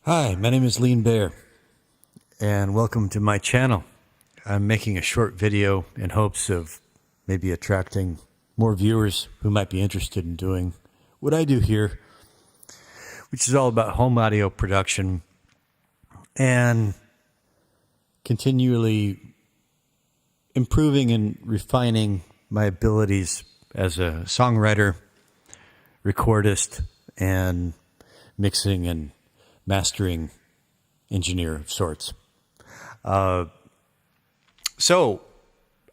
Hi, my name is Lean Bear, and welcome to my channel. I'm making a short video in hopes of maybe attracting more viewers who might be interested in doing what I do here, which is all about home audio production and continually improving and refining my abilities as a songwriter, recordist, and mixing and mastering engineer of sorts. So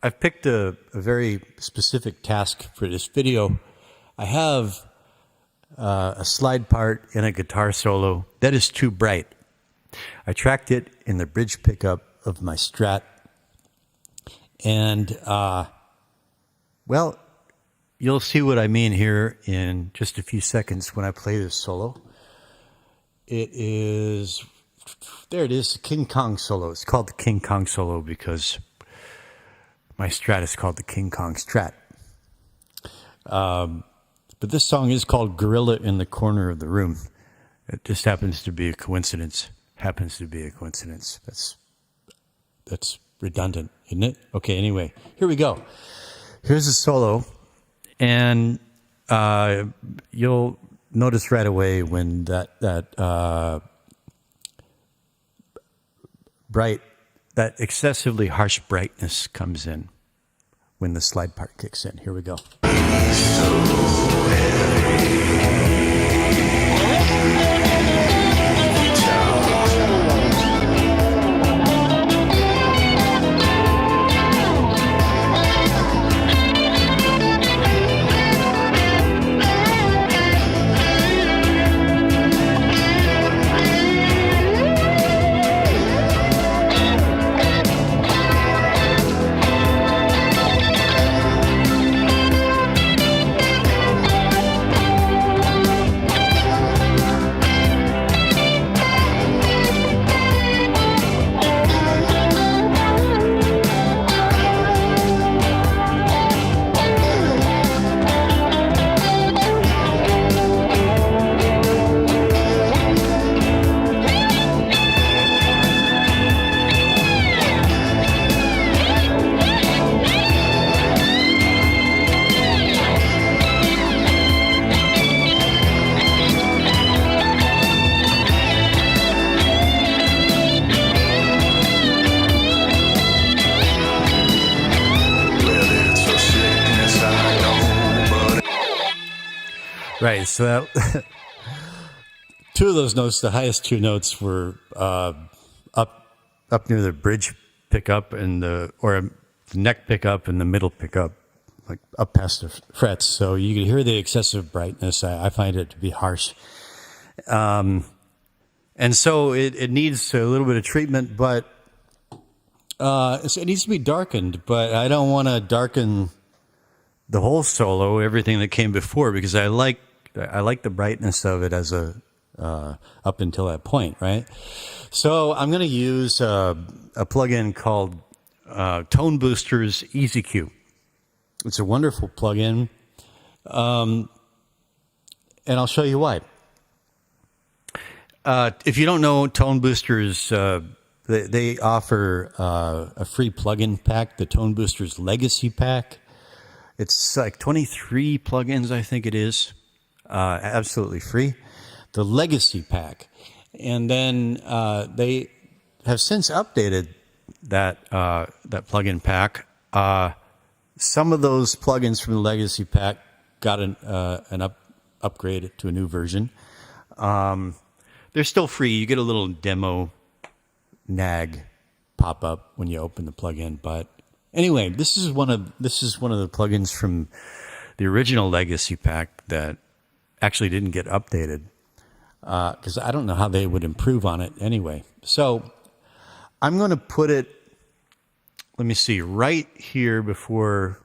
I've picked a very specific task for this video. I have a slide part in a guitar solo that is too bright. I tracked it in the bridge pickup of my Strat, and well, you'll see what I mean here in just a few seconds when I play this solo. It is, there it is, the King Kong solo. It's called the King Kong solo because my Strat is called the King Kong Strat. But this song is called Gorilla in the Corner of the Room. It just happens to be a coincidence. Happens to be a coincidence. That's redundant, isn't it? Okay, anyway, here we go. Here's the solo, and you'll notice right away when that excessively harsh brightness comes in when the slide part kicks in. Here we go. Right, so that, two of those notes, the highest two notes, were up near the bridge pickup and the neck pickup and the middle pickup, like up past the frets. So you can hear the excessive brightness. I find it to be harsh, and so it needs a little bit of treatment, but it needs to be darkened. But I don't want to darken the whole solo, everything that came before, because I like the brightness of it as a up until that point, right? So I'm going to use a plugin called ToneBoosters EZQ. It's a wonderful plugin, and I'll show you why. If you don't know ToneBoosters, they offer a free plugin pack, the ToneBoosters Legacy Pack. It's like 23 plugins, I think it is, absolutely free. The Legacy Pack. And then they have since updated that plugin pack. Some of those plugins from the Legacy Pack got an upgrade to a new version. They're still free. You get a little demo nag pop up when you open the plugin, but anyway, this is one of the plugins from the original Legacy Pack that actually didn't get updated because I don't know how they would improve on it anyway. So I'm going to put it, let me see, right here before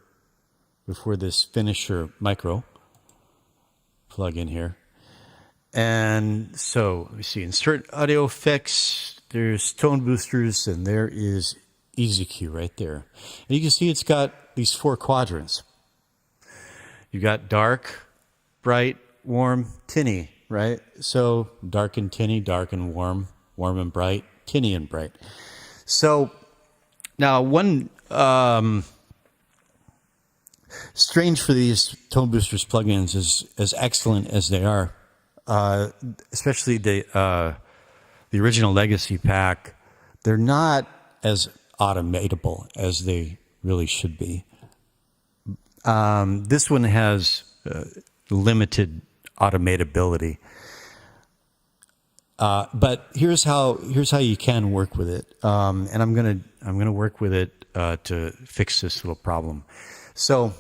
this finisher micro plug in here. And so let me see, insert audio effects. There's ToneBoosters, and there is EZQ right there. And you can see it's got these 4 quadrants. You got dark, bright, warm, tinny, right? So dark and tinny, dark and warm, warm and bright, tinny and bright. So now one strange for these ToneBoosters plugins is as excellent as they are, especially the original legacy pack. They're not as automatable as they really should be. This one has limited automatability, but here's how you can work with it, and I'm gonna work with it to fix this little problem. So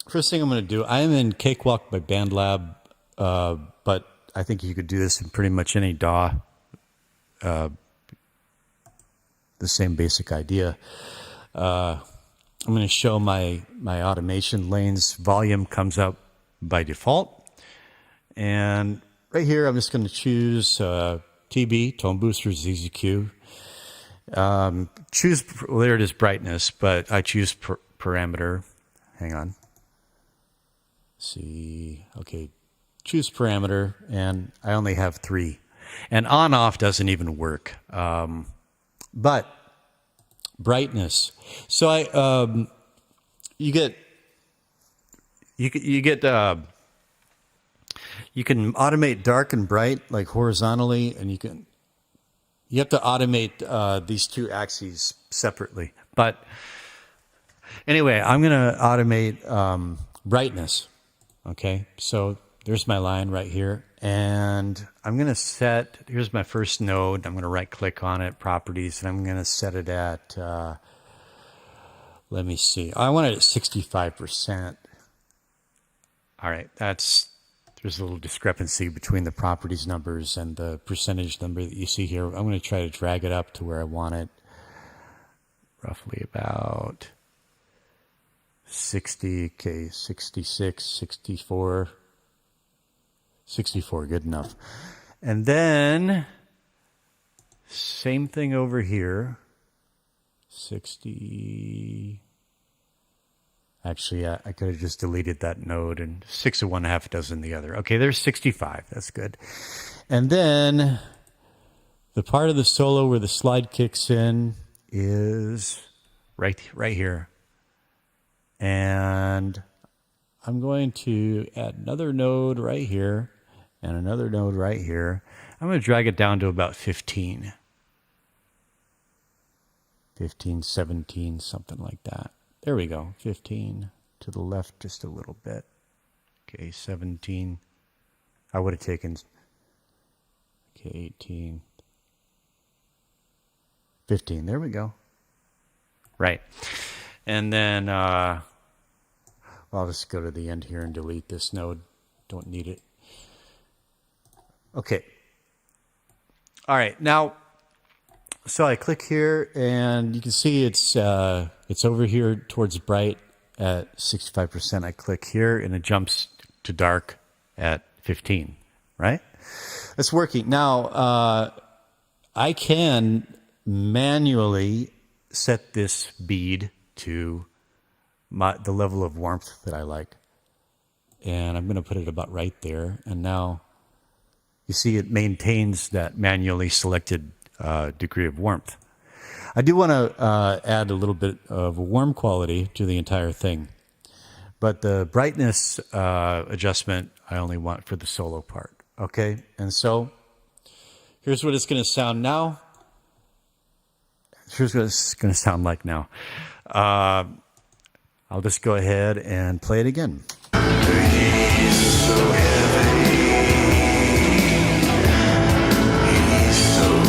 first thing I'm going to do, I am in Cakewalk by BandLab, but I think you could do this in pretty much any DAW. The same basic idea. I'm going to show my automation lanes. Volume comes up by default. And right here, I'm just going to choose TB, ToneBoosters EZQ. Well, there it is, brightness, but I choose parameter. Hang on. See, okay, choose parameter, and I only have 3. And on-off doesn't even work. But brightness. So you can automate dark and bright, like horizontally, and you have to automate these two axes separately. But anyway, I'm going to automate brightness. Okay, so there's my line right here. And I'm going to set, here's my first node. I'm going to right click on it, properties, and I'm going to set it at, let me see. I want it at 65%. All right, there's a little discrepancy between the properties numbers and the percentage number that you see here. I'm going to try to drag it up to where I want it, roughly about 60, okay, 66, 64, 64, good enough. And then, same thing over here, 60, actually, I could have just deleted that node, and 6 of one, half a dozen the other. Okay, there's 65, that's good. And then, the part of the solo where the slide kicks in is right here. And I'm going to add another node right here and another node right here. I'm going to drag it down to about 15. 15, 17, something like that. There we go. 15 to the left just a little bit. Okay, 17. I would have taken, okay, 18. 15. There we go. Right. And then I'll just go to the end here and delete this node. Don't need it. Okay. All right. Now, so I click here, and you can see it's over here towards bright at 65%. I click here, and it jumps to dark at 15. Right? It's working. Now, I can manually set this bead to the level of warmth that I like. And I'm going to put it about right there. And now you see it maintains that manually selected degree of warmth. I do want to add a little bit of a warm quality to the entire thing. But the brightness adjustment I only want for the solo part. Okay? And so here's what it's going to sound now. Here's what it's going to sound like now. I'll just go ahead and play it again. He's so heavy. He's so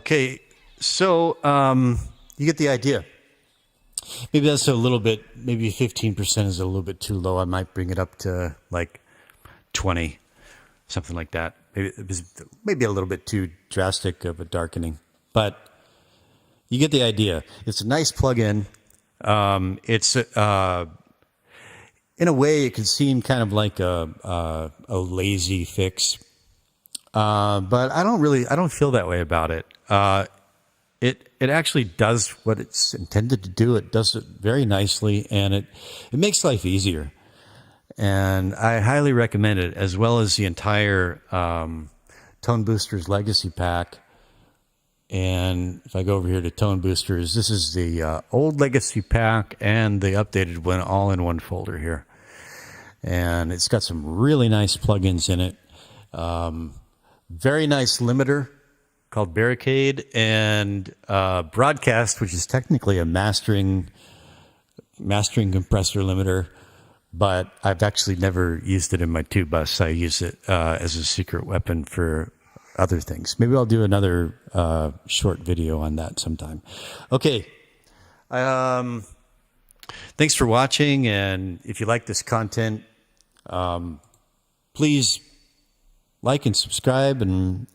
Okay, so you get the idea. Maybe that's a little bit, maybe 15% is a little bit too low. I might bring it up to like 20, something like that. Maybe it was maybe a little bit too drastic of a darkening, but you get the idea. It's a nice plug-in. It's in a way it can seem kind of like a lazy fix, but I don't feel that way about it. It actually does what it's intended to do. It does it very nicely, and it makes life easier. And I highly recommend it, as well as the entire Tone Boosters Legacy Pack. And if I go over here to Tone Boosters, this is the old Legacy Pack and the updated one all in one folder here. And it's got some really nice plugins in it. Very nice limiter called Barricade, and Broadcast, which is technically a mastering compressor limiter, but I've actually never used it in my tube bus. I use it as a secret weapon for other things. Maybe I'll do another short video on that sometime. Okay. Thanks for watching, and if you like this content, please like and subscribe, and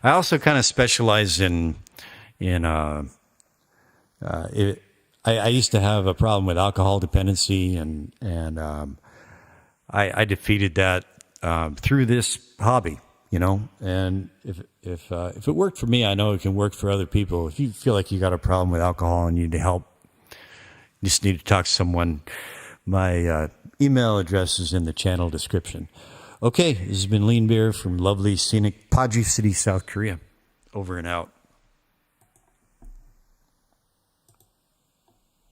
I also kind of specialize in I used to have a problem with alcohol dependency, and I defeated that through this hobby, you know. And if it worked for me, I know it can work for other people. If you feel like you got a problem with alcohol and you need help, you just need to talk to someone. My email address is in the channel description. Okay, this has been Lean Beer from lovely, scenic Paju City, South Korea. Over and out.